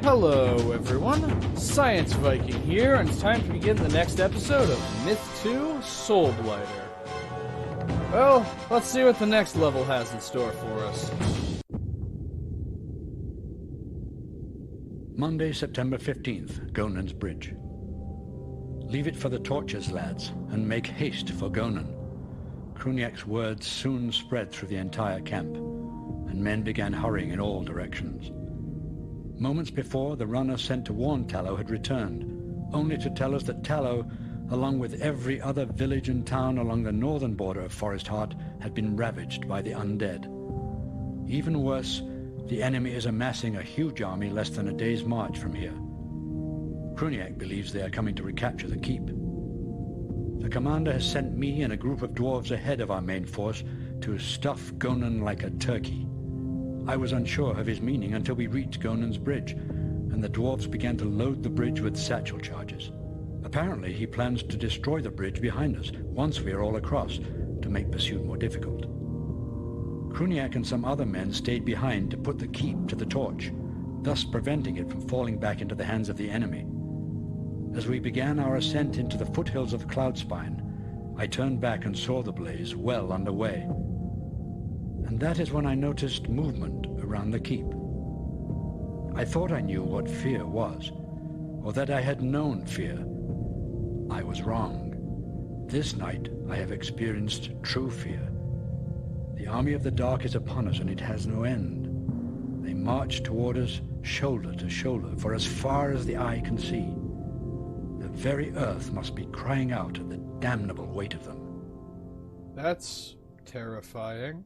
Hello everyone, Science Viking here, and it's time to begin the next episode of Myth 2 Soulblighter. Well, let's see what the next level has in store for us. Monday, September 15th, Gonan's Bridge. Leave it for the torches, lads, and make haste for Gonan. Kruniak's words soon spread through the entire camp, and men began hurrying in all directions. Moments before, the runner sent to warn Tallow had returned, only to tell us that Tallow, along with every other village and town along the northern border of Forest Heart, had been ravaged by the undead. Even worse, the enemy is amassing a huge army less than a day's march from here. Kruniak believes they are coming to recapture the keep. The commander has sent me and a group of dwarves ahead of our main force to stuff Gonan like a turkey. I was unsure of his meaning until we reached Gonan's Bridge, and the dwarves began to load the bridge with satchel charges. Apparently he plans to destroy the bridge behind us once we are all across, to make pursuit more difficult. Kruniak and some other men stayed behind to put the keep to the torch, thus preventing it from falling back into the hands of the enemy. As we began our ascent into the foothills of Cloudspine, I turned back and saw the blaze well underway. And that is when I noticed movement around the keep. I thought I knew what fear was, or that I had known fear. I was wrong. This night I have experienced true fear. The army of the dark is upon us, and it has no end. They march toward us shoulder to shoulder for as far as the eye can see. The very earth must be crying out at the damnable weight of them. That's terrifying.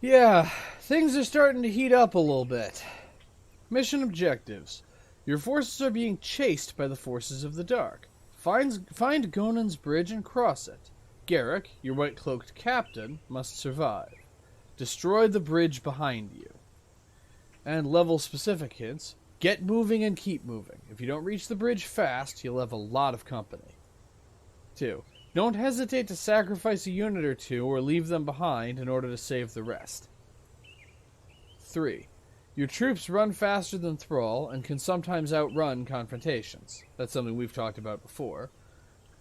Yeah, things are starting to heat up a little bit. Mission objectives. Your forces are being chased by the forces of the dark. Find Gonan's Bridge and cross it. Garrick, your white-cloaked captain, must survive. Destroy the bridge behind you. And level-specific hints. Get moving and keep moving. If you don't reach the bridge fast, you'll have a lot of company. 2. Don't hesitate to sacrifice a unit or two or leave them behind in order to save the rest. 3. Your troops run faster than Thrall and can sometimes outrun confrontations. That's something we've talked about before.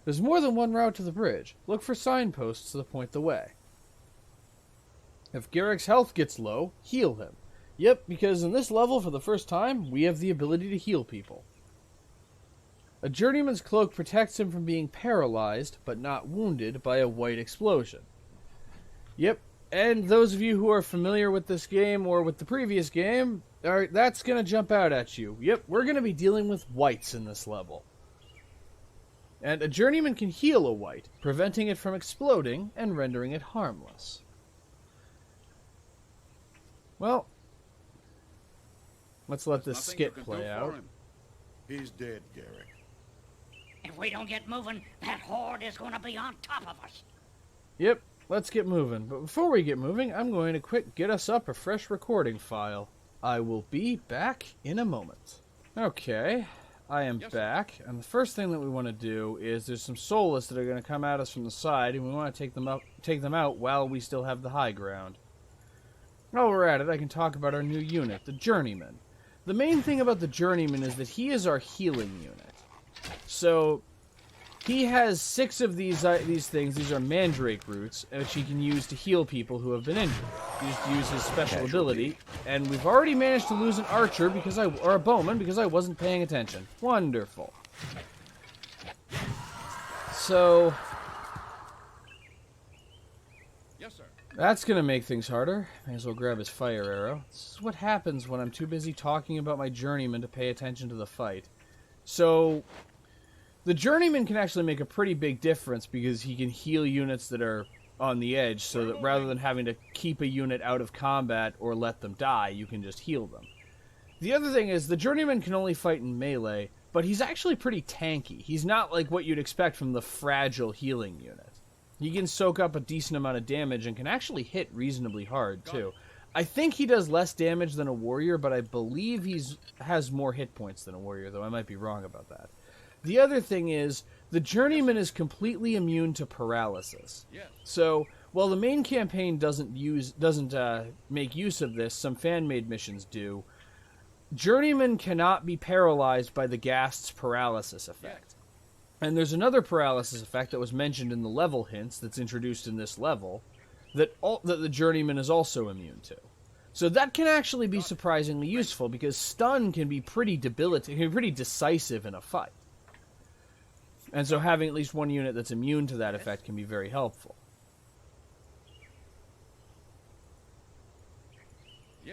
There's more than one route to the bridge. Look for signposts that point the way. If Garrick's health gets low, heal him. Yep, because in this level, for the first time, we have the ability to heal people. A journeyman's cloak protects him from being paralyzed, but not wounded, by a white explosion. Yep, and those of you who are familiar with this game, or with the previous game, that's going to jump out at you. Yep, we're going to be dealing with whites in this level. And a journeyman can heal a white, preventing it from exploding and rendering it harmless. Well, let's let this skit play out. He's dead, Garrick. If we don't get moving, that horde is going to be on top of us. Yep, let's get moving. But before we get moving, I'm going to quick get us up a fresh recording file. I will be back in a moment. Okay, I am back, and the first thing that we want to do is there's some soulless that are going to come at us from the side, and we want to take them out while we still have the high ground. While we're at it, I can talk about our new unit, the Journeyman. The main thing about the Journeyman is that he is our healing unit. So, he has 6 of these things. These are mandrake roots, which he can use to heal people who have been injured. He just use his special ability, and we've already managed to lose an archer or a bowman because I wasn't paying attention. Wonderful. So, Yes, sir. that's going to make things harder. May as well grab his fire arrow. This is what happens when I'm too busy talking about my journeyman to pay attention to the fight. So, the journeyman can actually make a pretty big difference because he can heal units that are on the edge, so that rather than having to keep a unit out of combat or let them die, you can just heal them. The other thing is, the journeyman can only fight in melee, but he's actually pretty tanky. He's not like what you'd expect from the fragile healing unit. He can soak up a decent amount of damage and can actually hit reasonably hard, too. I think he does less damage than a warrior, but I believe he has more hit points than a warrior, though I might be wrong about that. The other thing is, the journeyman is completely immune to paralysis. So, While the main campaign doesn't make use of this, some fan-made missions do. Journeymen cannot be paralyzed by the Ghast's paralysis effect. And there's another paralysis effect that was mentioned in the level hints that's introduced in this level that the Journeyman is also immune to. So that can actually be surprisingly useful because stun can be pretty debilitating, can be pretty decisive in a fight. And so having at least one unit that's immune to that effect can be very helpful.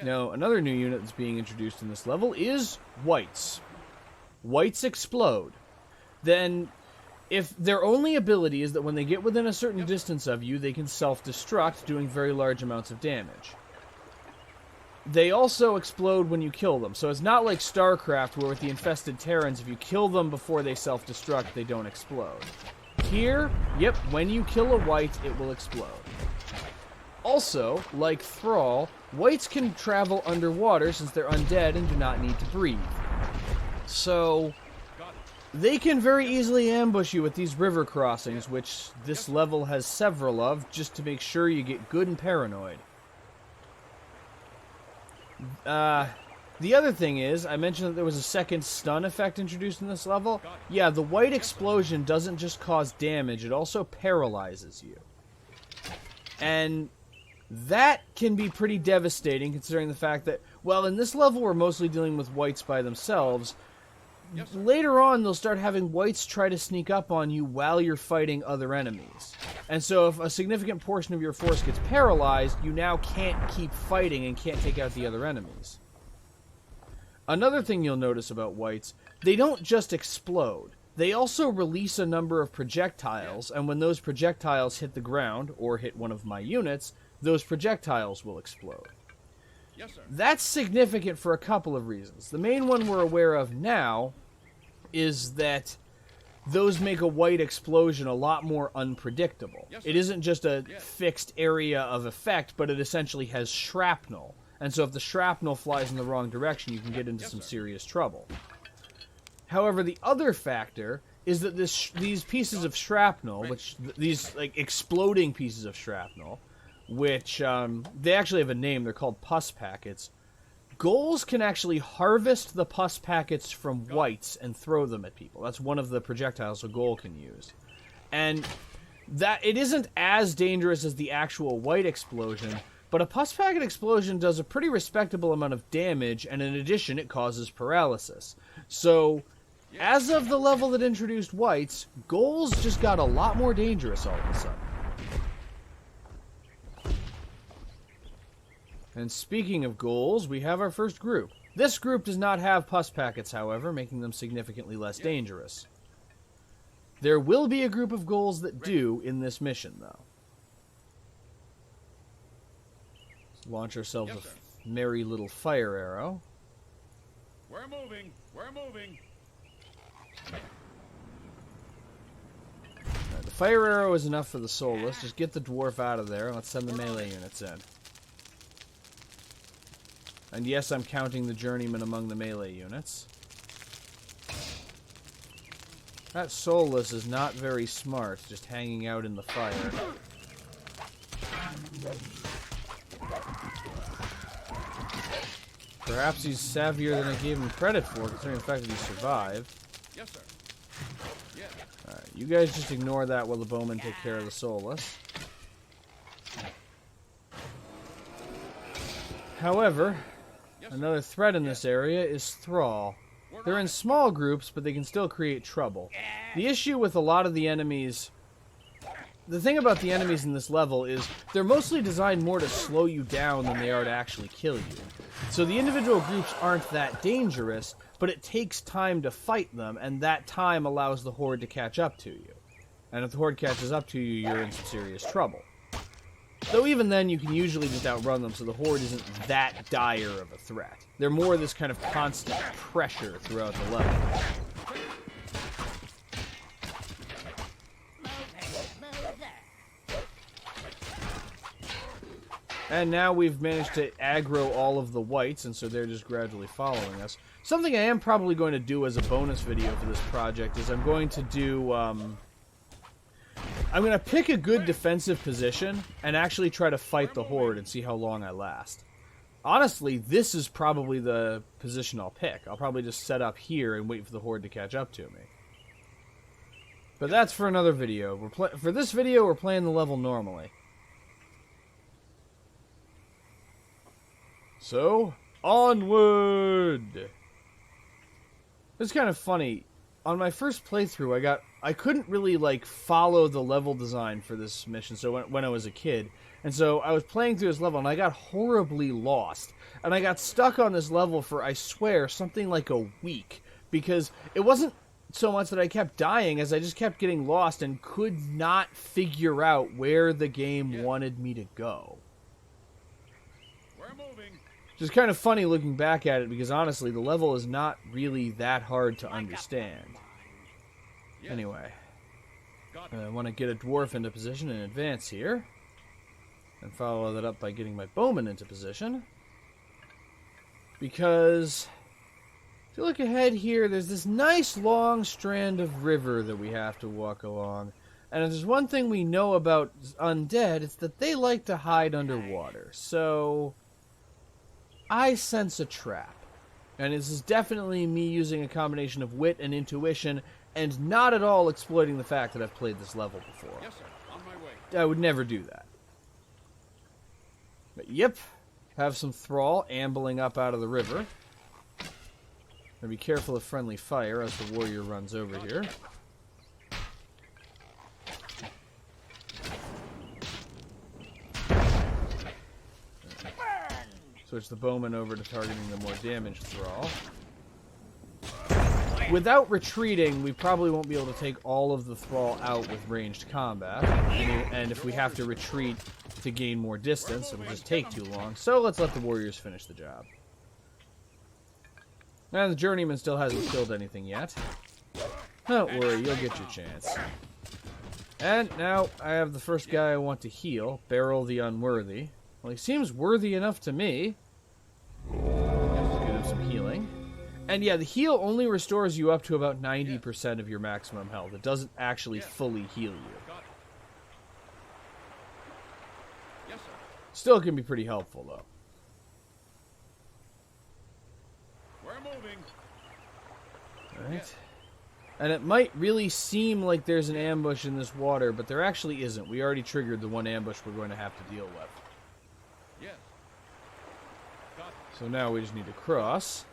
Now, another new unit that's being introduced in this level is Wights. Wights explode. Then, if their only ability is that when they get within a certain distance of you, they can self-destruct, doing very large amounts of damage. They also explode when you kill them, so it's not like StarCraft, where with the infested Terrans, if you kill them before they self-destruct, they don't explode. Here, yep, when you kill a Wight, it will explode. Also, like Thrall, Wights can travel underwater since they're undead and do not need to breathe. So, they can very easily ambush you with these river crossings, which this level has several of, just to make sure you get good and paranoid. The other thing is, I mentioned that there was a second stun effect introduced in this level. Yeah, the Wight explosion doesn't just cause damage, it also paralyzes you. And that can be pretty devastating, considering the fact that, well, in this level we're mostly dealing with Wights by themselves. Later on, they'll start having Wights try to sneak up on you while you're fighting other enemies. And so if a significant portion of your force gets paralyzed, you now can't keep fighting and can't take out the other enemies. Another thing you'll notice about Wights, they don't just explode. They also release a number of projectiles, and when those projectiles hit the ground, or hit one of my units, those projectiles will explode. Yes, sir. That's significant for a couple of reasons. The main one we're aware of now is that those make a Wight explosion a lot more unpredictable. Yes, it isn't just a fixed area of effect, but it essentially has shrapnel. And so if the shrapnel flies in the wrong direction, you can get into some serious trouble. However, the other factor is that these pieces of shrapnel, these like exploding pieces of shrapnel, which they actually have a name, they're called pus packets. Ghouls can actually harvest the pus packets from Wights and throw them at people. That's one of the projectiles a ghoul can use. And that it isn't as dangerous as the actual Wight explosion, but a pus packet explosion does a pretty respectable amount of damage, and in addition, it causes paralysis. So, as of the level that introduced Wights, ghouls just got a lot more dangerous all of a sudden. And speaking of ghouls, we have our first group. This group does not have pus packets, however, making them significantly less dangerous. There will be a group of ghouls that do in this mission, though. Let's launch ourselves a merry little fire arrow. We're moving. We're moving. Right, the fire arrow is enough for the soulless. Just get the dwarf out of there and let's send the melee units in. And yes, I'm counting the journeyman among the melee units. That soulless is not very smart, just hanging out in the fire. Perhaps he's savvier than I gave him credit for, considering the fact that he survived. Yes, sir. Yeah. Alright, you guys just ignore that while the bowmen take care of the soulless. However, another threat in this area is Thrall. They're in small groups, but they can still create trouble. The issue with a lot of the enemies... The thing about the enemies in this level is they're mostly designed more to slow you down than they are to actually kill you. So the individual groups aren't that dangerous, but it takes time to fight them, and that time allows the Horde to catch up to you. And if the Horde catches up to you, you're in some serious trouble. Though even then, you can usually just outrun them, so the Horde isn't that dire of a threat. They're more this kind of constant pressure throughout the level. And now we've managed to aggro all of the Wights, and so they're just gradually following us. Something I am probably going to do as a bonus video for this project is I'm going to do I'm going to pick a good defensive position and actually try to fight the horde and see how long I last. Honestly, this is probably the position I'll pick. I'll probably just set up here and wait for the horde to catch up to me. But that's for another video. For this video, we're playing the level normally. So, onward! It's kind of funny. On my first playthrough, I couldn't really, like, follow the level design for this mission, so when I was a kid. And so I was playing through this level, and I got horribly lost. And I got stuck on this level for, I swear, something like a week. Because it wasn't so much that I kept dying, as I just kept getting lost and could not figure out where the game wanted me to go. We're moving. Which is kind of funny looking back at it, because honestly, the level is not really that hard to understand. Anyway, I want to get a dwarf into position in advance here. And follow that up by getting my bowman into position. Because, if you look ahead here, there's this nice long strand of river that we have to walk along. And if there's one thing we know about undead, it's that they like to hide underwater. So, I sense a trap. And this is definitely me using a combination of wit and intuition, and not at all exploiting the fact that I've played this level before. Yes, sir. On my way. I would never do that. But yep, have some thrall ambling up out of the river. And be careful of friendly fire as the warrior runs over here. Switch the bowman over to targeting the more damaged thrall. Without retreating, we probably won't be able to take all of the thrall out with ranged combat. And if we have to retreat to gain more distance, it'll just take too long. So let's let the warriors finish the job. And the journeyman still hasn't killed anything yet. Don't worry, you'll get your chance. And now I have the first guy I want to heal, Beryl the Unworthy. Well, he seems worthy enough to me. Let's get him some healing. And yeah, the heal only restores you up to about 90% of your maximum health. It doesn't actually fully heal you. Yes, sir. Still can be pretty helpful, though. We're moving. Alright. And it might really seem like there's an ambush in this water, but there actually isn't. We already triggered the one ambush we're going to have to deal with. Yes. So now we just need to cross.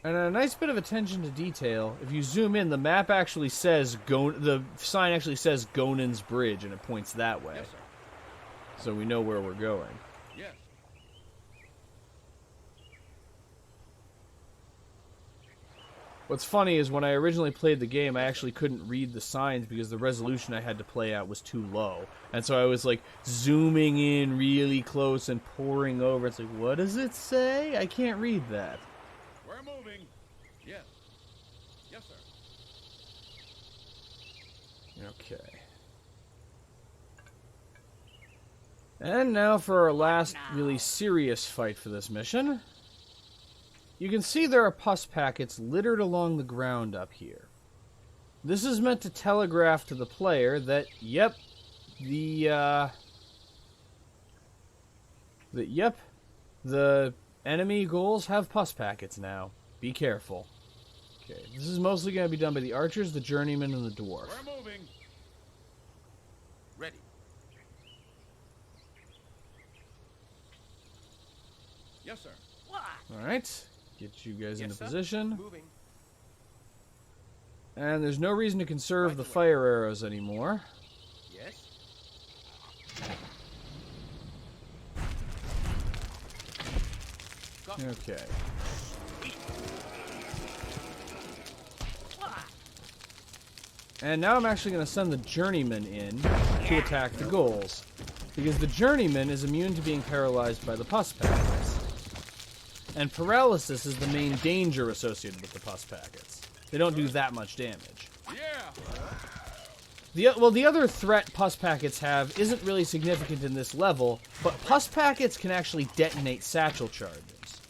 And a nice bit of attention to detail. If you zoom in, the map actually says the sign actually says Gonan's Bridge, and it points that way. Yes, sir. So we know where we're going. Yes. What's funny is when I originally played the game, I actually couldn't read the signs because the resolution I had to play at was too low. And so I was like zooming in really close and poring over. It's like, what does it say? I can't read that. We're moving. Yes. Yes, sir. Okay. And now for our last really serious fight for this mission. You can see there are pus packets littered along the ground up here. This is meant to telegraph to the player that, yep, the enemy ghouls have pus packets now. Be careful. Okay, this is mostly going to be done by the archers, the journeyman, and the dwarf. We're moving. Ready. Yes, sir. Alright, get you guys into sir. position. Moving. And there's no reason to conserve the fire arrows anymore. Yes. Okay. And now I'm actually going to send the journeyman in to attack the ghouls. Because the journeyman is immune to being paralyzed by the pus packets. And paralysis is the main danger associated with the pus packets. They don't do that much damage. Yeah. The other threat pus packets have isn't really significant in this level, but pus packets can actually detonate satchel charges.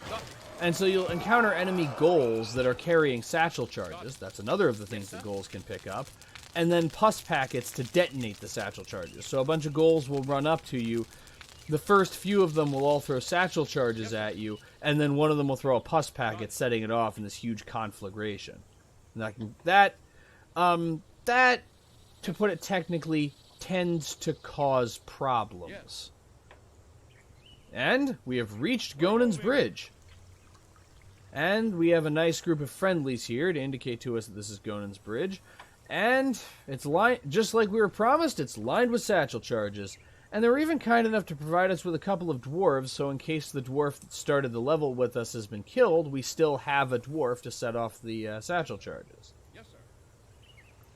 And so you'll encounter enemy ghouls that are carrying satchel charges. That's another of the things that ghouls can pick up. And then pus packets to detonate the satchel charges. So a bunch of ghouls will run up to you. The first few of them will all throw satchel charges at you, and then one of them will throw a pus packet, setting it off in this huge conflagration. And that, to put it technically, tends to cause problems. And we have reached Gonan's Bridge. And we have a nice group of friendlies here to indicate to us that this is Gonan's Bridge. And it's just like we were promised, it's lined with satchel charges. And they were even kind enough to provide us with a couple of dwarves, so in case the dwarf that started the level with us has been killed, we still have a dwarf to set off the satchel charges. Yes, sir.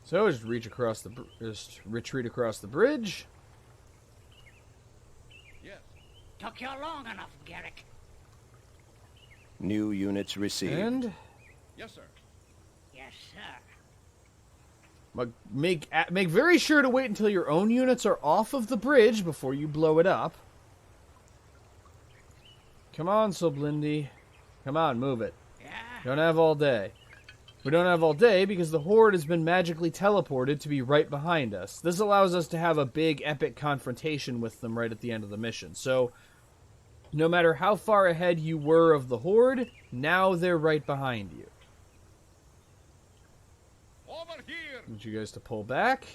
So just retreat across the bridge. Yes. Took you long enough, Garrick. New units received. And Yes, sir. Yes, sir. make very sure to wait until your own units are off of the bridge before you blow it up. Come on, Soulblighter. Come on, move it. Yeah. Don't have all day. We don't have all day because the Horde has been magically teleported to be right behind us. This allows us to have a big, epic confrontation with them right at the end of the mission. So, no matter how far ahead you were of the Horde, now they're right behind you. Over here. I want you guys to pull back.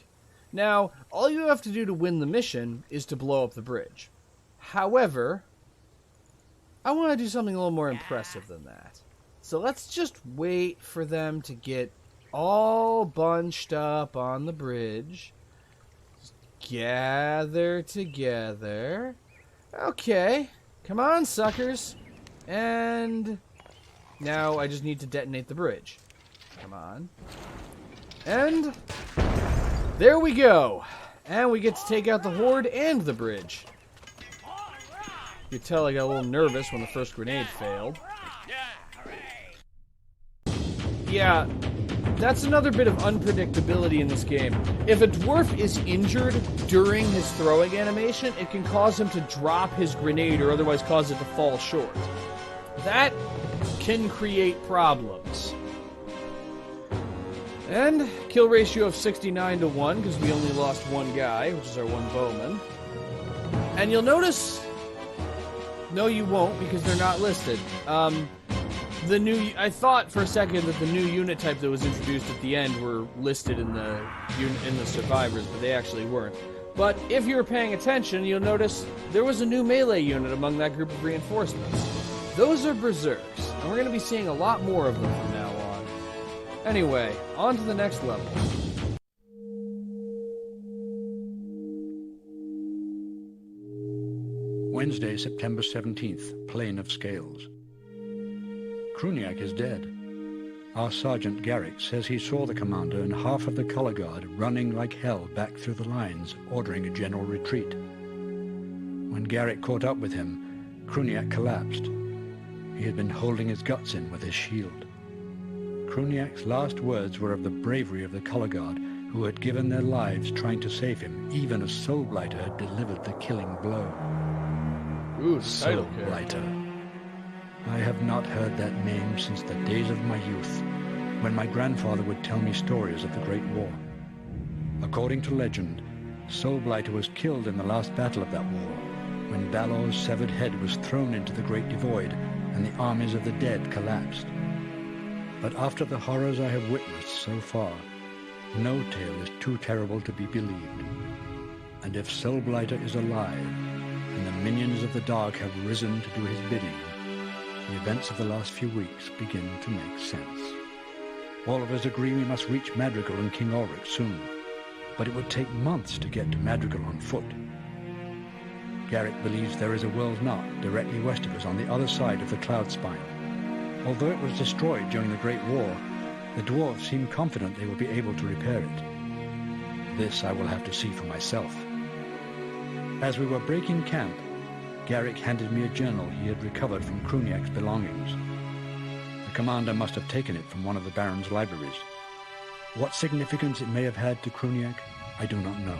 Now, all you have to do to win the mission is to blow up the bridge. However, I want to do something a little more impressive than that. So let's just wait for them to get all bunched up on the bridge. Just gather together. Okay. Come on, suckers. And now I just need to detonate the bridge. Come on. And there we go. And we get to take out the Horde and the bridge. You can tell I got a little nervous when the first grenade failed. Yeah, that's another bit of unpredictability in this game. If a dwarf is injured during his throwing animation, it can cause him to drop his grenade or otherwise cause it to fall short. That can create problems. And kill ratio of 69 to 1, because we only lost one guy, which is our one bowman. And you'll notice... No, you won't, because they're not listed. I thought for a second that the new unit type that was introduced at the end were listed in the survivors, but they actually weren't. But if you were paying attention, you'll notice there was a new melee unit among that group of reinforcements. Those are berserks, and we're going to be seeing a lot more of them from now on. Anyway, on to the next level. Wednesday, September 17th, Plain of Scales. Kruniak is dead. Our Sergeant Garrick says he saw the commander and half of the color guard running like hell back through the lines, ordering a general retreat. When Garrick caught up with him, Kruniak collapsed. He had been holding his guts in with his shield. Kruniak's last words were of the bravery of the color guard, who had given their lives trying to save him, even as Soulblighter had delivered the killing blow. Ooh, title Soulblighter. I have not heard that name since the days of my youth, when my grandfather would tell me stories of the Great War. According to legend, Soulblighter was killed in the last battle of that war, when Balor's severed head was thrown into the Great Devoid and the armies of the dead collapsed. But after the horrors I have witnessed so far, no tale is too terrible to be believed. And if Soulblighter is alive, and the minions of the dark have risen to do his bidding, the events of the last few weeks begin to make sense. All of us agree we must reach Madrigal and King Ulrich soon, but it would take months to get to Madrigal on foot. Garrick believes there is a world knot directly west of us on the other side of the cloud spine. Although it was destroyed during the Great War, the dwarves seem confident they will be able to repair it. This I will have to see for myself. As we were breaking camp, Garrick handed me a journal he had recovered from Kruniak's belongings. The commander must have taken it from one of the Baron's libraries. What significance it may have had to Kruniak, I do not know,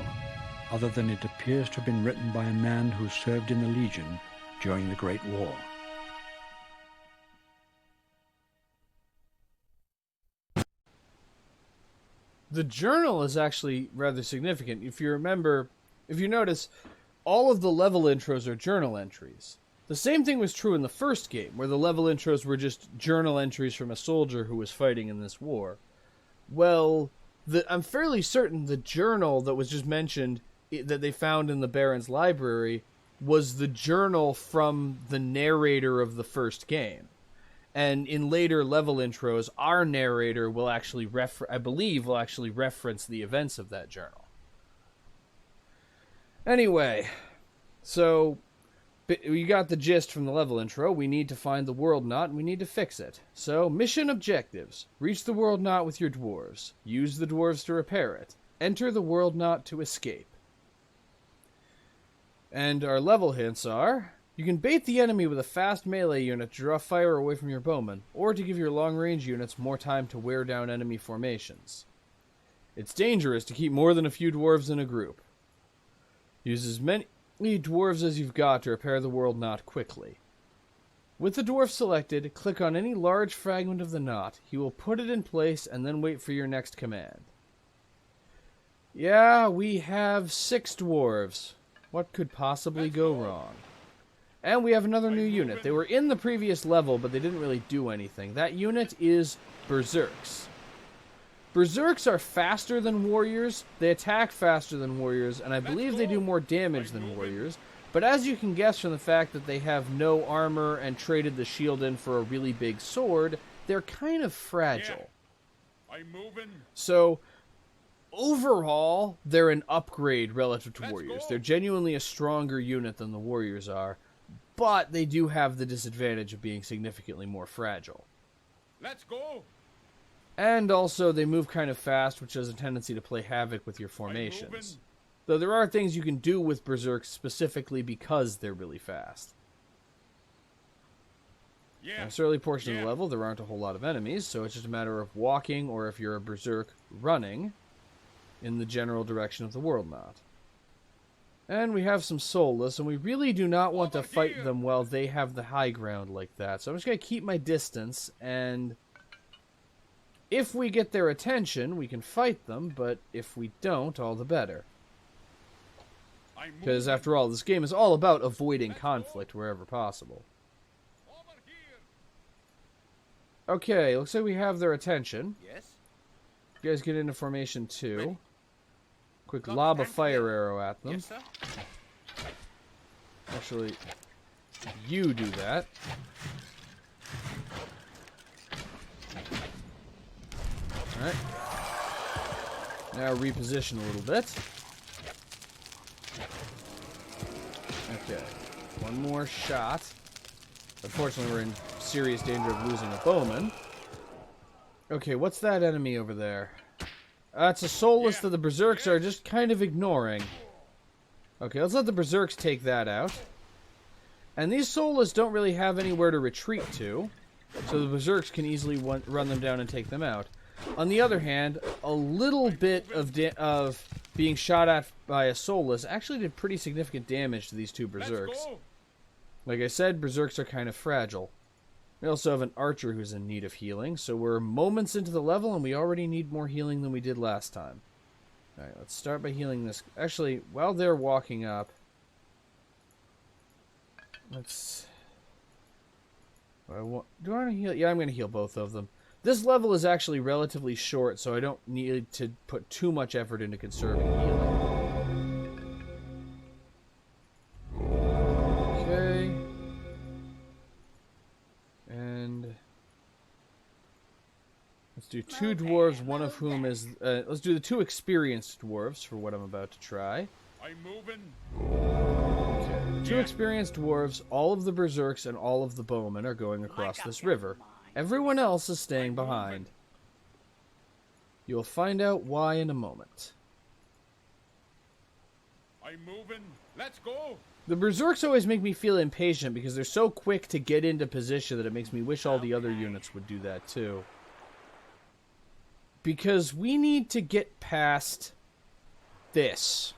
other than it appears to have been written by a man who served in the Legion during the Great War. The journal is actually rather significant. If you notice, all of the level intros are journal entries. The same thing was true in the first game, where the level intros were just journal entries from a soldier who was fighting in this war. Well, I'm fairly certain the journal that was just mentioned, that they found in the Baron's library, was the journal from the narrator of the first game. And in later level intros, our narrator will actually will actually reference the events of that journal. Anyway, so you got the gist from the level intro. We need to find the world knot and we need to fix it. So, mission objectives. Reach the world knot with your dwarves. Use the dwarves to repair it. Enter the world knot to escape. And our level hints are: you can bait the enemy with a fast melee unit to draw fire away from your bowmen, or to give your long-range units more time to wear down enemy formations. It's dangerous to keep more than a few dwarves in a group. Use as many dwarves as you've got to repair the world knot quickly. With the dwarf selected, click on any large fragment of the knot. He will put it in place and then wait for your next command. Yeah, we have 6 dwarves. What could possibly go wrong? And we have another new unit. They were in the previous level, but they didn't really do anything. That unit is Berserks. Berserks are faster than warriors, they attack faster than warriors, and I believe they do more damage than warriors. But as you can guess from the fact that they have no armor and traded the shield in for a really big sword, they're kind of fragile. So, overall, they're an upgrade relative to warriors. They're genuinely a stronger unit than the warriors are, but they do have the disadvantage of being significantly more fragile. Let's go. And also, they move kind of fast, which has a tendency to play havoc with your formations. Though there are things you can do with Berserks specifically because they're really fast. In this early portion of the level, there aren't a whole lot of enemies, so it's just a matter of walking, or if you're a Berserk, running in the general direction of the world knot. And we have some soulless, and we really do not want to fight them while they have the high ground like that. So I'm just going to keep my distance, and if we get their attention, we can fight them, but if we don't, all the better. Because, after all, this game is all about avoiding conflict wherever possible. Okay, looks like we have their attention. Yes? You guys get into formation 2. Quick lob a fire arrow at them. Yes, sir? Actually, you do that. Alright. Now reposition a little bit. Okay. One more shot. Unfortunately, we're in serious danger of losing a bowman. Okay, what's that enemy over there? It's a soulless that the Berserks are just kind of ignoring. Okay, let's let the Berserks take that out. And these soulless don't really have anywhere to retreat to, so the Berserks can easily run them down and take them out. On the other hand, a little bit of being shot at by a soulless actually did pretty significant damage to these two Berserks. Like I said, Berserks are kind of fragile. We also have an archer who's in need of healing, so we're moments into the level and we already need more healing than we did last time. Alright, let's start by healing this. Actually, while they're walking up, let's... do I want to heal? Yeah, I'm going to heal both of them. This level is actually relatively short, so I don't need to put too much effort into conserving healing. Okay. And let's do 2 dwarves, one of whom is... let's do the 2 experienced dwarves for what I'm about to try. I'm moving. Okay. The 2 experienced dwarves, all of the Berserks, and all of the bowmen are going across this river. Everyone else is staying behind. You'll find out why in a moment. I'm moving. Let's go. The Berserks always make me feel impatient because they're so quick to get into position that it makes me wish all the other units would do that too. Because we need to get past this.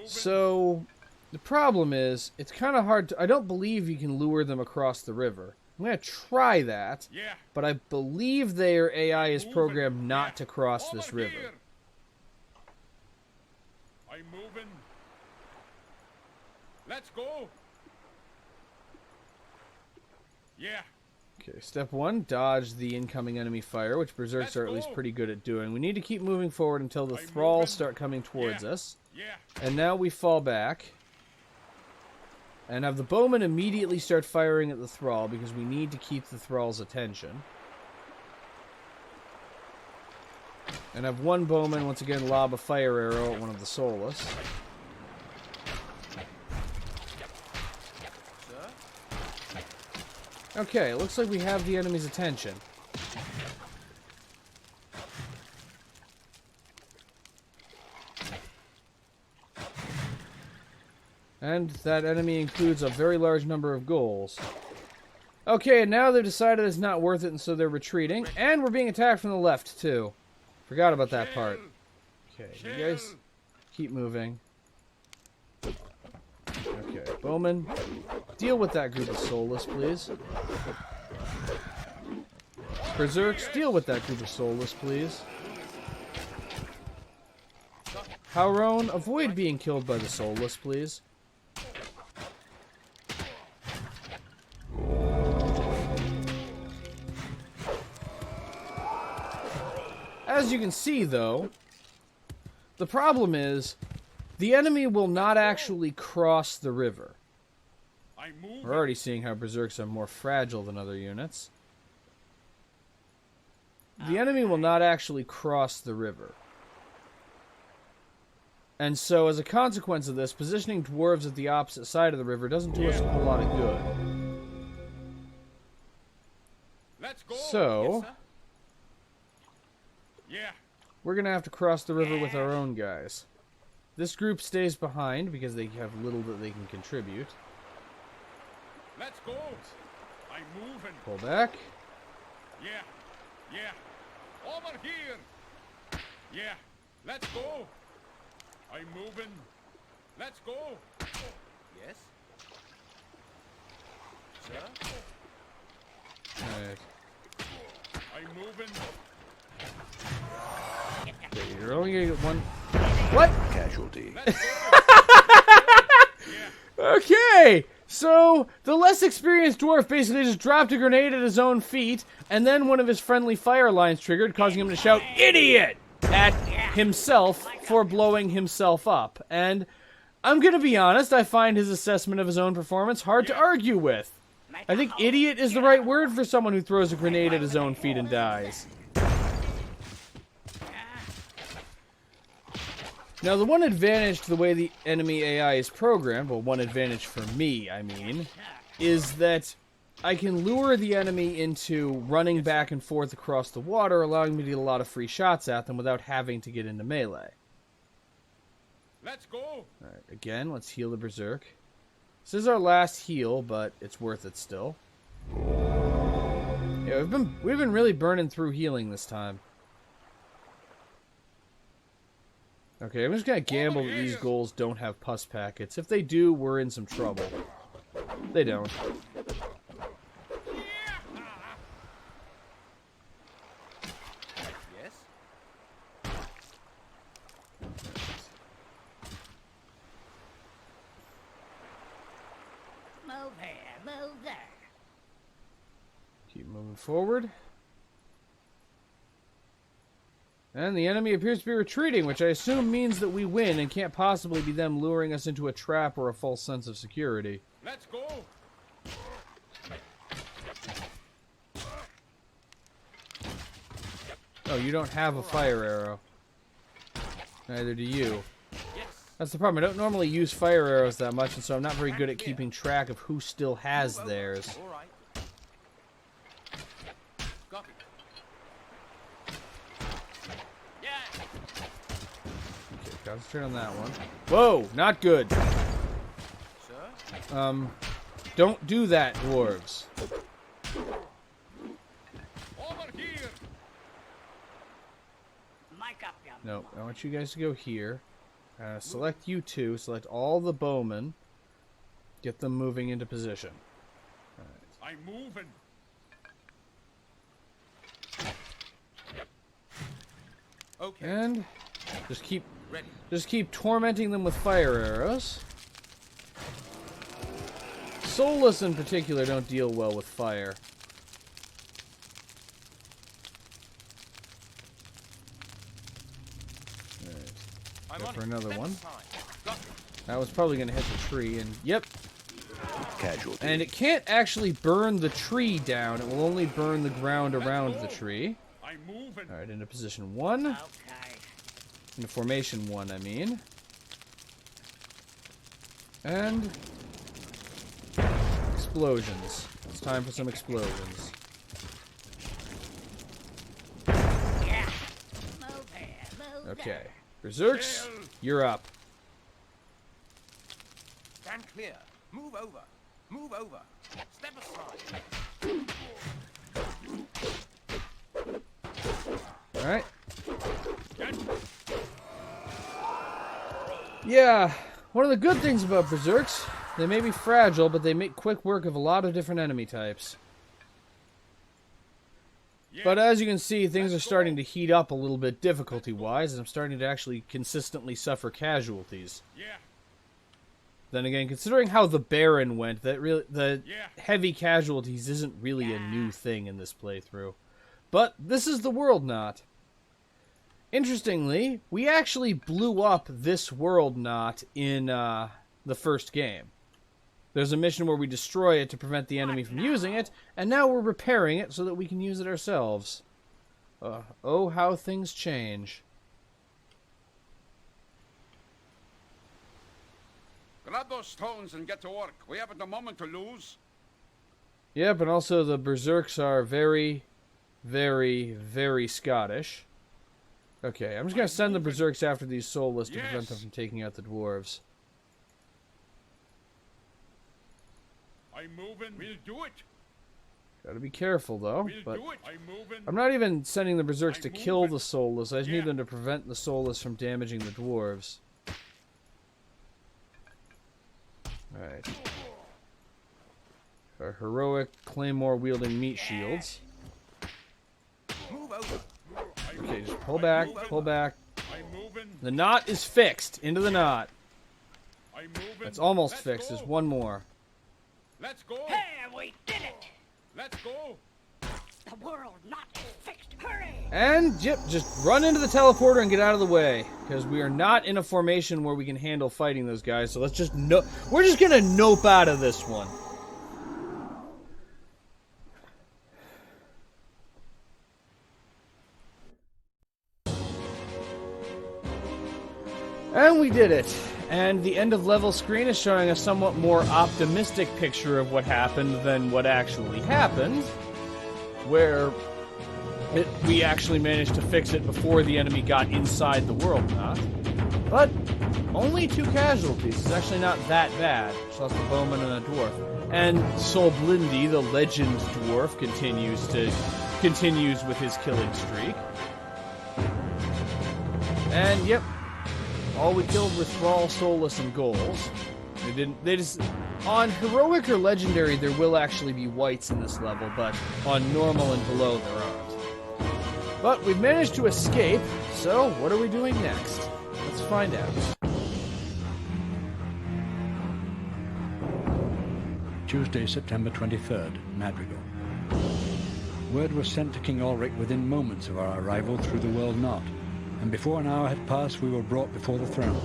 So, the problem is, it's kind of hard to... I don't believe you can lure them across the river. I'm going to try that, Yeah. but I believe their AI is Moving. programmed not Yeah. to cross Over this river. here. I'm moving. Let's go. Yeah. Okay, step 1, dodge the incoming enemy fire, which Berserks Let's are at least go. pretty good at doing. We need to keep moving forward until the I'm thralls moving. start coming towards Yeah. us. Yeah. And now we fall back. And have the bowmen immediately start firing at the thrall, because we need to keep the thrall's attention. And have one bowman once again lob a fire arrow at one of the soulless. Okay, it looks like we have the enemy's attention. And that enemy includes a very large number of goals. Okay, and now they've decided it's not worth it, and so they're retreating. And we're being attacked from the left, too. Forgot about that part. Okay, you guys keep moving. Okay, Bowman, deal with that group of soulless, please. Berserks, deal with that group of soulless, please. Howrone, avoid being killed by the soulless, please. As you can see, though, the problem is the enemy will not actually cross the river. I'm moving. We're already seeing how Berserks are more fragile than other units. The enemy will not actually cross the river. And so, as a consequence of this, positioning dwarves at the opposite side of the river doesn't do us a whole lot of good. Let's go. So, Yeah. we're going to have to cross the river with our own guys. This group stays behind because they have little that they can contribute. Let's go. I'm moving. Pull back. Yeah. Yeah. Over here. Yeah. Let's go. I'm moving. Let's go. Yes. Sir. Alright. I'm moving. You're only going to get one. What? Casualty. Let's go. Yeah. Okay! So, the less experienced dwarf basically just dropped a grenade at his own feet, and then one of his friendly fire lines triggered, causing him to shout, "Idiot!" at himself for blowing himself up. And I'm gonna be honest, I find his assessment of his own performance hard to argue with. I think idiot is the right word for someone who throws a grenade at his own feet and dies. Now, the one advantage to the way the enemy AI is programmed, well, one advantage for me, I mean, is that I can lure the enemy into running back and forth across the water, allowing me to get a lot of free shots at them without having to get into melee. Let's go. Alright, again, let's heal the Berserk. This is our last heal, but it's worth it still. Yeah, we've been really burning through healing this time. Okay, I'm just gonna gamble that these goals don't have pus packets. If they do, we're in some trouble. They don't. Yes. Move here, move there. Keep moving forward. And the enemy appears to be retreating, which I assume means that we win and can't possibly be them luring us into a trap or a false sense of security. Let's go. Oh, you don't have a fire arrow. Neither do you. That's the problem. I don't normally use fire arrows that much, and so I'm not very good at keeping track of who still has theirs. All right. Copy. Yeah. Okay, concentrate on that one. Whoa, not good. Sir. Don't do that, dwarves. Over here. Mic up, young. No, I want you guys to go here. Select you two. Select all the bowmen. Get them moving into position. I'm moving. Okay. And just keep Ready. tormenting them with fire arrows. Soulless in particular don't deal well with fire. Alright. I'm Go on for it. another Step one. aside. Got it. That was probably going to hit the tree, and yep. Casualty. And it can't actually burn the tree down. It will only burn the ground around the tree. I'm moving. Alright, into position 1. Okay. Into formation 1, I mean. And explosions. It's time for some explosions. Yeah. Move here. Move Okay. there. Berserks, you're up. Stand clear. Move over. Move over. Step aside. Alright. Get. Yeah, one of the good things about Berserks, they may be fragile, but they make quick work of a lot of different enemy types. Yeah. But as you can see, things are starting to heat up a little bit difficulty-wise, and I'm starting to actually consistently suffer casualties. Yeah. Then again, considering how the Baron went, the Yeah. heavy casualties isn't really a new thing in this playthrough. But this is the world knot. Interestingly, we actually blew up this world knot in the first game. There's a mission where we destroy it to prevent the enemy from using it, and now we're repairing it so that we can use it ourselves. Oh, how things change. Grab those stones and get to work. We haven't a moment to lose. Yep, and also the Berserks are very, very, very Scottish. Okay, I'm just going to send the Berserks after these Soulless to prevent them Yes. from taking out the Dwarves. I'm moving. We'll do it. Gotta be careful, though. We'll But do it. I'm moving. I'm not even sending the Berserks to I'm kill moving. the Soulless. I just need Yeah. them to prevent the Soulless from damaging the Dwarves. Alright. Our heroic Claymore-wielding meat shields. Move over. Okay, just pull back, pull back. I'm moving. The knot is fixed. Into the knot. I'm moving. It's almost Let's fixed. Go. There's one more. Let's go. There, we did it. Let's go. The world not is fixed. Hurry. And, yep, just run into the teleporter and get out of the way. Because we are not in a formation where we can handle fighting those guys. So let's just we're just gonna nope out of this one. And we did it. And the end of level screen is showing a somewhat more optimistic picture of what happened than what actually happened. Where we actually managed to fix it before the enemy got inside the world knot. But only 2 casualties. It's actually not that bad. Just lost a bowman and a dwarf. And Soulblighter, the legend dwarf, continues with his killing streak. And yep, all we killed were Thrall, Soulless, and Ghouls. They just on heroic or legendary there will actually be whites in this level, but on normal and below there aren't. But we've managed to escape, so what are we doing next? Let's find out. Tuesday, September 23rd, Madrigal. Word was sent to King Ulrich within moments of our arrival through the world knot, and before an hour had passed we were brought before the throne.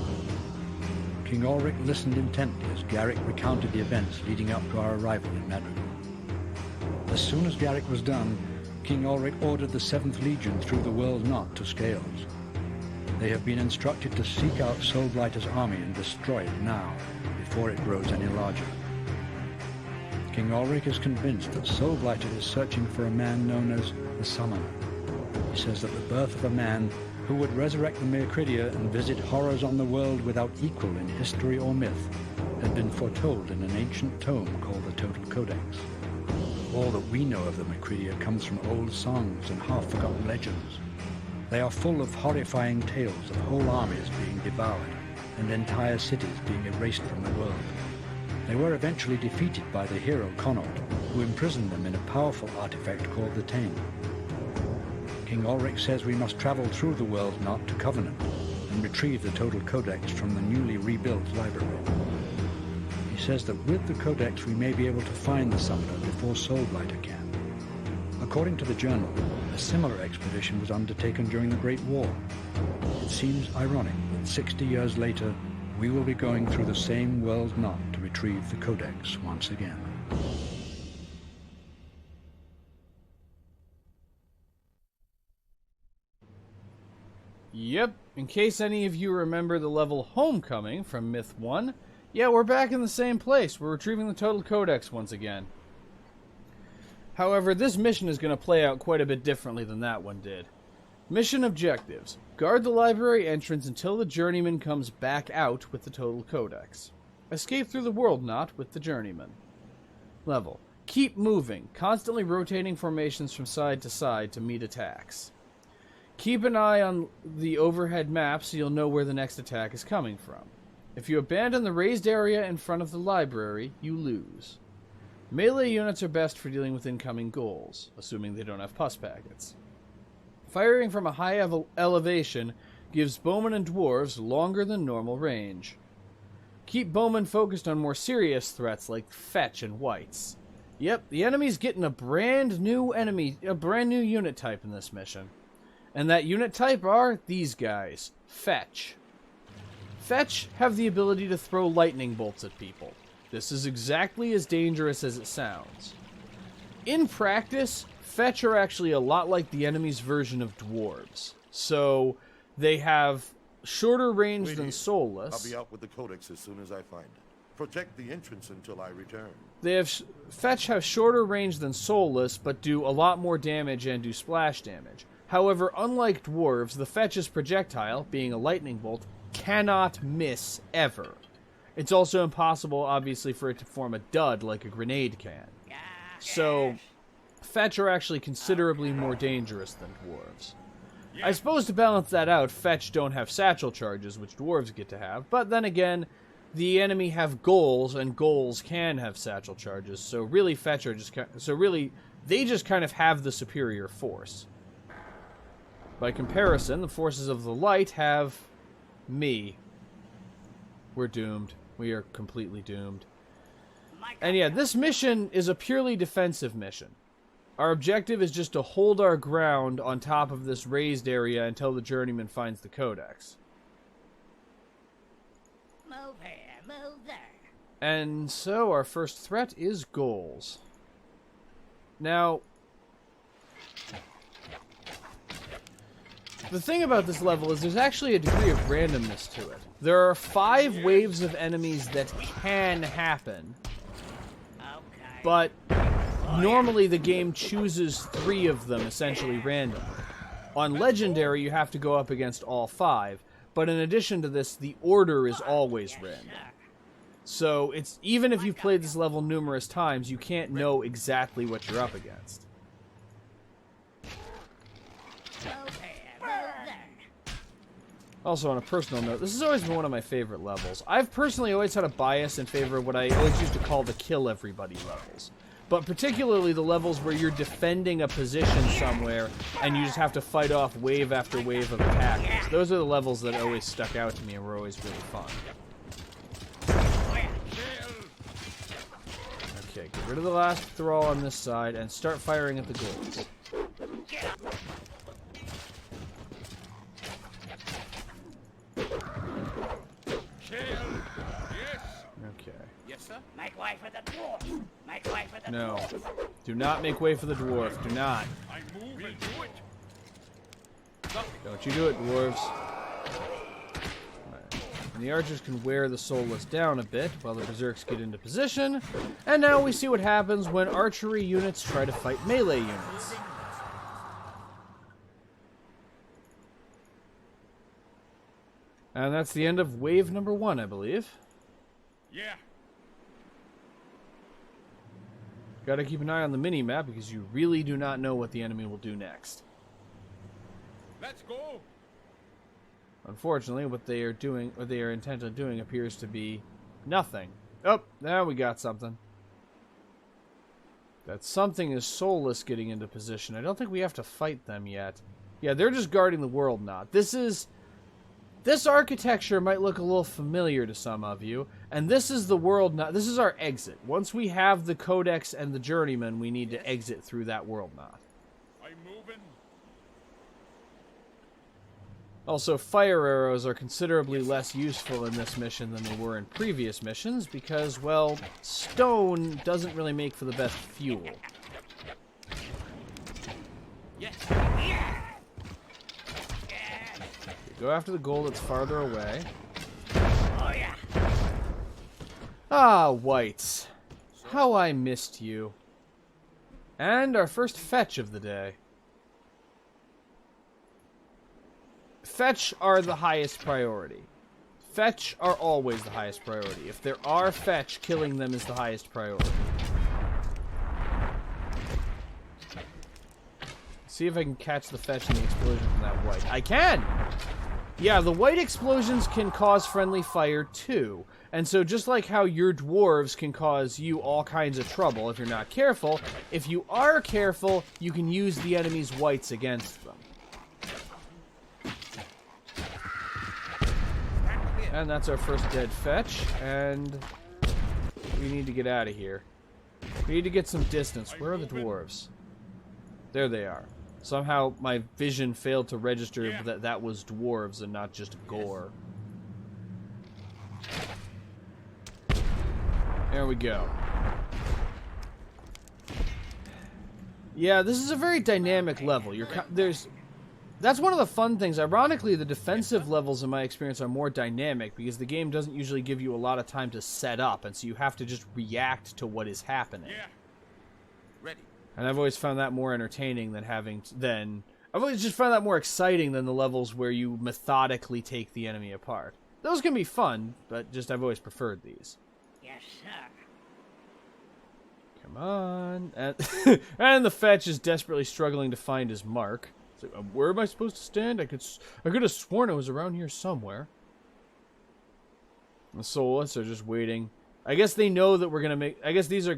King Ulrich listened intently as Garrick recounted the events leading up to our arrival in Madrigal. As soon as Garrick was done, King Ulrich ordered the 7th Legion through the world knot to Scales. They have been instructed to seek out Soulblighter's army and destroy it now, before it grows any larger. King Ulrich is convinced that Soulblighter is searching for a man known as the Summoner. He says that the birth of a man who would resurrect the Mercridia and visit horrors on the world without equal in history or myth had been foretold in an ancient tome called the Total Codex. All that we know of the Mercridia comes from old songs and half-forgotten legends. They are full of horrifying tales of whole armies being devoured and entire cities being erased from the world. They were eventually defeated by the hero Connaught, who imprisoned them in a powerful artifact called the Tame. King Ulrich says we must travel through the world knot to Covenant and retrieve the total codex from the newly rebuilt library. He says that with the codex we may be able to find the summoner before Soulblighter can. According to the journal, a similar expedition was undertaken during the Great War. It seems ironic that 60 years later we will be going through the same world knot to retrieve the codex once again. Yep, in case any of you remember the level Homecoming from Myth 1, yeah, we're back in the same place. We're retrieving the Total Codex once again. However, this mission is going to play out quite a bit differently than that one did. Mission objectives. Guard the library entrance until the Journeyman comes back out with the Total Codex. Escape through the World Knot with the Journeyman. Level. Keep moving, constantly rotating formations from side to side to meet attacks. Keep an eye on the overhead map so you'll know where the next attack is coming from. If you abandon the raised area in front of the library, you lose. Melee units are best for dealing with incoming goals, assuming they don't have pus packets. Firing from a high elevation gives bowmen and dwarves longer than normal range. Keep bowmen focused on more serious threats like fetch and wights. Yep, the enemy's getting a brand new unit type in this mission. And that unit type are these guys, Fetch. Fetch have the ability to throw lightning bolts at people. This is exactly as dangerous as it sounds. In practice, Fetch are actually a lot like the enemy's version of dwarves. So, they have shorter range than Soulless. I'll be out with the codex as soon as I find it. Protect the entrance until I return. Fetch have shorter range than Soulless, but do a lot more damage and do splash damage. However, unlike dwarves, the Fetch's projectile, being a lightning bolt, cannot miss ever. It's also impossible, obviously, for it to form a dud like a grenade can. So, Fetch are actually considerably more dangerous than dwarves. I suppose to balance that out, Fetch don't have satchel charges, which dwarves get to have, but then again, the enemy have goals, and goals can have satchel charges, so really Fetch are they just kind of have the superior force. By comparison, the forces of the light have me. We're doomed. We are completely doomed. And yeah, this mission is a purely defensive mission. Our objective is just to hold our ground on top of this raised area until the Journeyman finds the Codex. Move here, move there. And so our first threat is goals. Now, the thing about this level is there's actually a degree of randomness to it. There are 5 waves of enemies that can happen, but normally the game chooses 3 of them essentially randomly. On Legendary, you have to go up against all 5, but in addition to this, the order is always random. So it's even if you've played this level numerous times, you can't know exactly what you're up against. Also, on a personal note, this has always been one of my favorite levels. I've personally always had a bias in favor of what I always used to call the kill everybody levels. But particularly the levels where you're defending a position somewhere and you just have to fight off wave after wave of attackers. Those are the levels that always stuck out to me and were always really fun. Okay, get rid of the last thrall on this side and start firing at the goals. Okay. Yes, sir? Make way for the dwarf. Make way for the No. dwarf. Do not make way for the dwarf. Do not. I move and do it. Don't you do it, dwarves. Right. And the archers can wear the Soulless down a bit while the berserks get into position. And now we see what happens when archery units try to fight melee units. And that's the end of wave number 1, I believe. Yeah. Gotta keep an eye on the mini-map because you really do not know what the enemy will do next. Let's go. Unfortunately, what they are intent on doing appears to be nothing. Oh, now we got something. That something is soulless getting into position. I don't think we have to fight them yet. Yeah, they're just guarding the world knot. This architecture might look a little familiar to some of you, and this is the world knot. This is our exit. Once we have the Codex and the Journeyman, we need to exit through that world knot. I'm moving. Also, fire arrows are considerably less useful in this mission than they were in previous missions because, well, stone doesn't really make for the best fuel. Yes. Go after the goal that's farther away. Oh, yeah. Ah, whites. How I missed you. And our first fetch of the day. Fetch are the highest priority. Fetch are always the highest priority. If there are fetch, killing them is the highest priority. See if I can catch the fetch in the explosion from that white. I can! Yeah, the white explosions can cause friendly fire too. And so just like how your dwarves can cause you all kinds of trouble if you're not careful, if you are careful, you can use the enemy's whites against them. And that's our first dead fetch, and we need to get out of here. We need to get some distance. Where are the dwarves? There they are. Somehow my vision failed to register that that was dwarves and not just gore. There we go. Yeah, this is a very dynamic level. That's one of the fun things. Ironically, the defensive levels, in my experience, are more dynamic because the game doesn't usually give you a lot of time to set up, and so you have to just react to what is happening. Yeah. Ready. And I've always found that more entertaining than I've always just found that more exciting than the levels where you methodically take the enemy apart. Those can be fun, but just I've always preferred these. Yes, sir. Come on. And the fetch is desperately struggling to find his mark. It's like, where am I supposed to stand? I could have sworn I was around here somewhere. The soulless are just waiting. I guess they know that we're gonna make. I guess these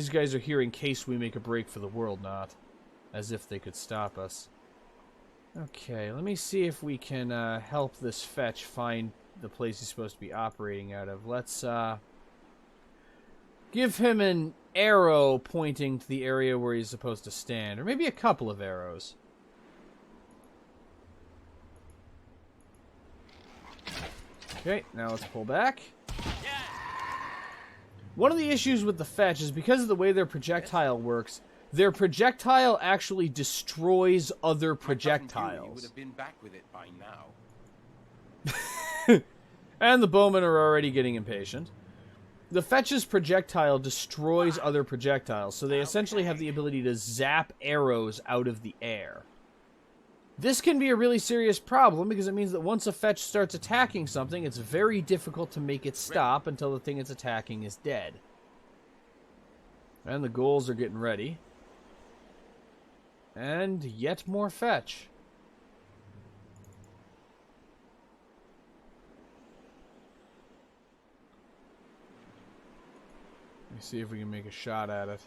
guys are here in case we make a break for the world knot, as if they could stop us. Okay, let me see if we can help this fetch find the place he's supposed to be operating out of. Let's give him an arrow pointing to the area where he's supposed to stand, or maybe a couple of arrows. Okay, now let's pull back. One of the issues with the fetch is because of the way their projectile works, their projectile actually destroys other projectiles. You would have been back with it by now. And the bowmen are already getting impatient. The fetch's projectile destroys other projectiles, so they essentially have the ability to zap arrows out of the air. This can be a really serious problem because it means that once a fetch starts attacking something, it's very difficult to make it stop until the thing it's attacking is dead. And the ghouls are getting ready. And yet more fetch. Let me see if we can make a shot at it.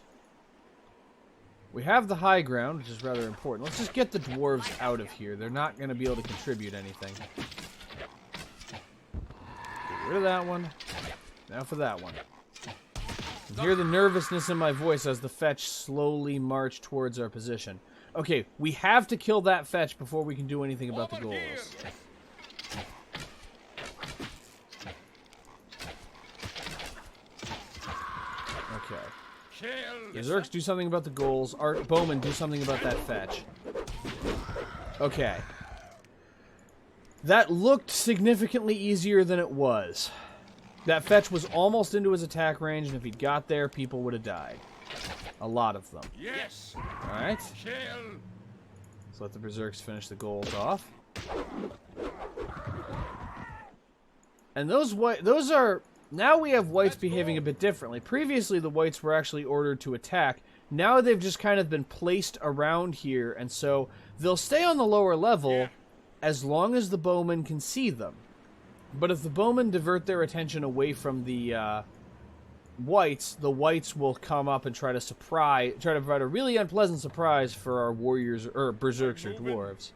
We have the high ground, which is rather important. Let's just get the dwarves out of here. They're not going to be able to contribute anything. Get rid of that one. Now for that one. You hear the nervousness in my voice as the fetch slowly march towards our position. Okay, we have to kill that fetch before we can do anything about the ghouls. Okay. Berserks, do something about the ghouls. Art Bowman, do something about that fetch. Okay. That looked significantly easier than it was. That fetch was almost into his attack range, and if he'd got there, people would have died. A lot of them. Yes. Alright. Let's let the Berserks finish the ghouls off. And those are... Now we have whites behaving a bit differently. Previously, the whites were actually ordered to attack. Now they've just kind of been placed around here, and so they'll stay on the lower level as long as the bowmen can see them. But if the bowmen divert their attention away from the whites, the whites will come up and try to provide a really unpleasant surprise for our warriors, or berserks or dwarves.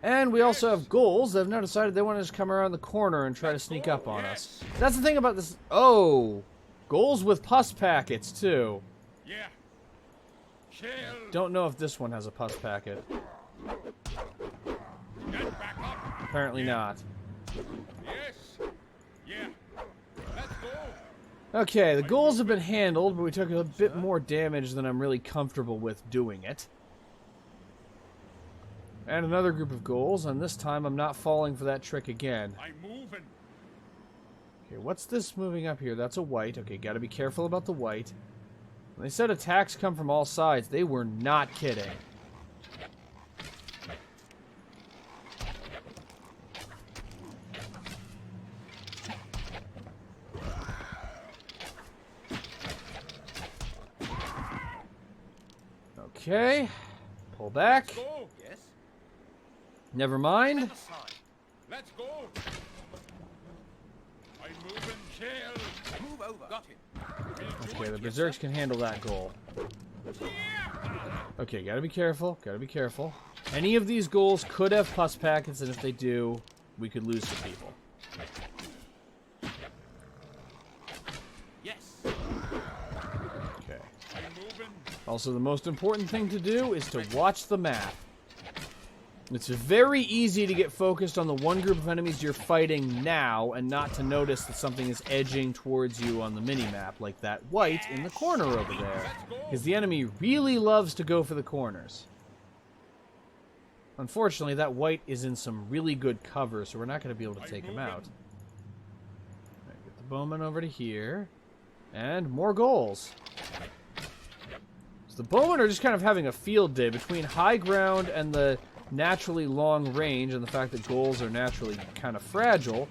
And we also have ghouls that have now decided they want to just come around the corner and try to sneak up on us. That's the thing about this. Oh, ghouls with pus packets too. Yeah. Don't know if this one has a pus packet. Get back up. Apparently not. Yes. Yeah. Let's go. Okay, the ghouls have been handled, but we took a bit more damage than I'm really comfortable with doing it. And another group of ghouls, and this time I'm not falling for that trick again. I'm moving. Okay, what's this moving up here? That's a white. Okay, gotta be careful about the white. When they said attacks come from all sides, they were not kidding. Okay, pull back. Go. Yes. Never mind. Step aside. Let's go. I'm moving, chill. Move over. Got it. Okay, the berserks can handle that goal. Okay, gotta be careful. Gotta be careful. Any of these ghouls could have pus packets, and if they do, we could lose some people. Yes. Okay. I'm moving. Also, the most important thing to do is to watch the map. It's very easy to get focused on the one group of enemies you're fighting now and not to notice that something is edging towards you on the mini-map, like that white in the corner over there. Because the enemy really loves to go for the corners. Unfortunately, that white is in some really good cover, so we're not going to be able to take him out. Right, get the bowman over to here. And more goals. So the bowmen are just kind of having a field day between high ground and the naturally long range and the fact that goals are naturally kind of fragile.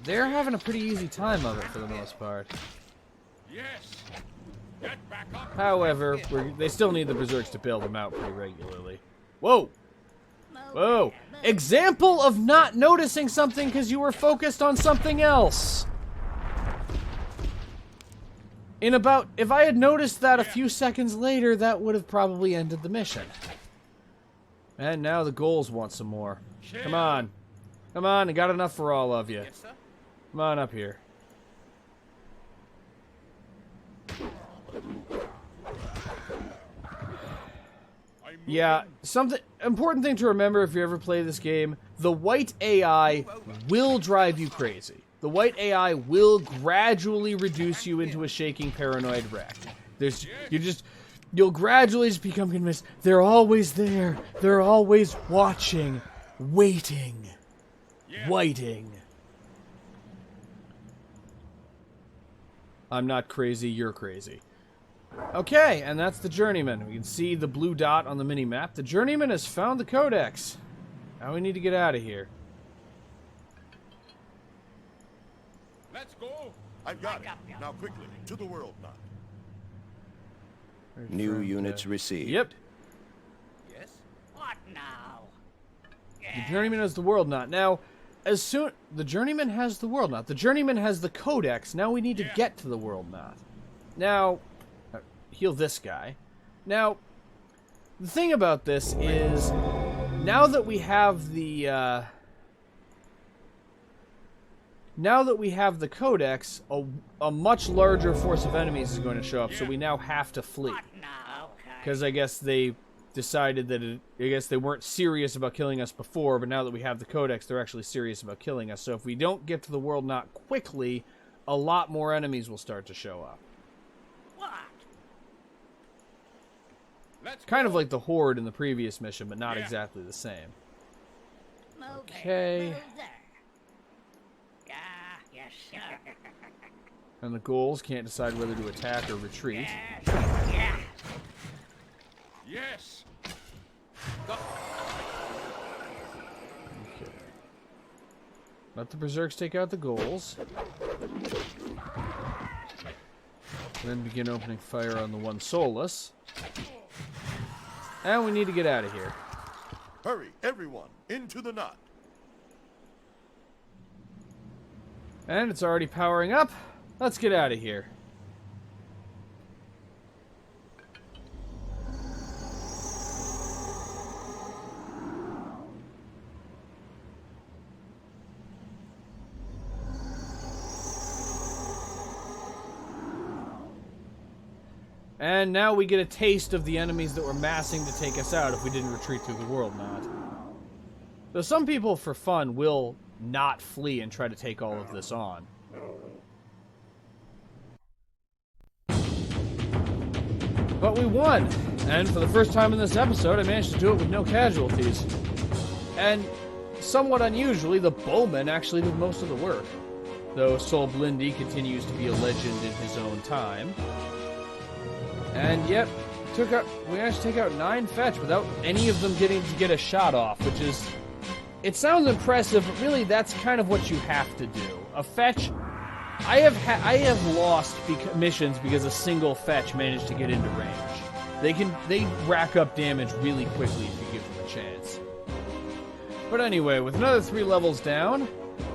They're having a pretty easy time of it for the most part. Yes. Get back up. However, they still need the berserks to bail them out pretty regularly. Whoa! Whoa! Example of not noticing something because you were focused on something else! If I had noticed that a few seconds later, that would have probably ended the mission. And now the ghouls want some more. Come on. Come on, I got enough for all of you. Yes, sir. Come on up here. Yeah, important thing to remember if you ever play this game, the white AI will drive you crazy. The white AI will gradually reduce you into a shaking paranoid wreck. You'll gradually just become convinced they're always there. They're always watching, waiting, waiting. I'm not crazy, you're crazy. Okay, and that's the journeyman. We can see the blue dot on the mini-map. The journeyman has found the codex. Now we need to get out of here. Let's go. I've got it. Now quickly, to the world knot. New units received. Yep. Yes. What now? The journeyman has the world knot. Now, the journeyman has the world knot. The journeyman has the codex. Now we need to get to the world knot. Now, heal this guy. Now, the thing about this is, now that we have the codex, a much larger force of enemies is going to show up, so we now have to flee. What now? Okay. Because I guess they decided that I guess they weren't serious about killing us before, but now that we have the codex, they're actually serious about killing us. So if we don't get to the world knot quickly, a lot more enemies will start to show up. What? Let's Kind of like the Horde in the previous mission, but not exactly the same. Move Okay. Move there. Yes, sir. And the ghouls can't decide whether to attack or retreat. Yeah. Yes. Okay. Let the berserks take out the ghouls. Then begin opening fire on the one soulless. And we need to get out of here. Hurry, everyone, into the knot. And it's already powering up. Let's get out of here. And now we get a taste of the enemies that were massing to take us out if we didn't retreat through the world knot. Though some people, for fun, will not flee and try to take all of this on. But we won! And for the first time in this episode, I managed to do it with no casualties. And, somewhat unusually, the bowman actually did most of the work. Though Soulblighter continues to be a legend in his own time. And yep, we managed to take out 9 fetch without any of them getting to get a shot off, which is... It sounds impressive, but really that's kind of what you have to do. A fetch... I have lost missions because a single fetch managed to get into range. They rack up damage really quickly if you give them a chance. But anyway, with another 3 levels down,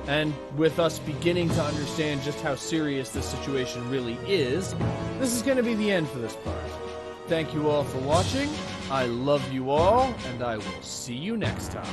and with us beginning to understand just how serious this situation really is, this is going to be the end for this part. Thank you all for watching, I love you all, and I will see you next time.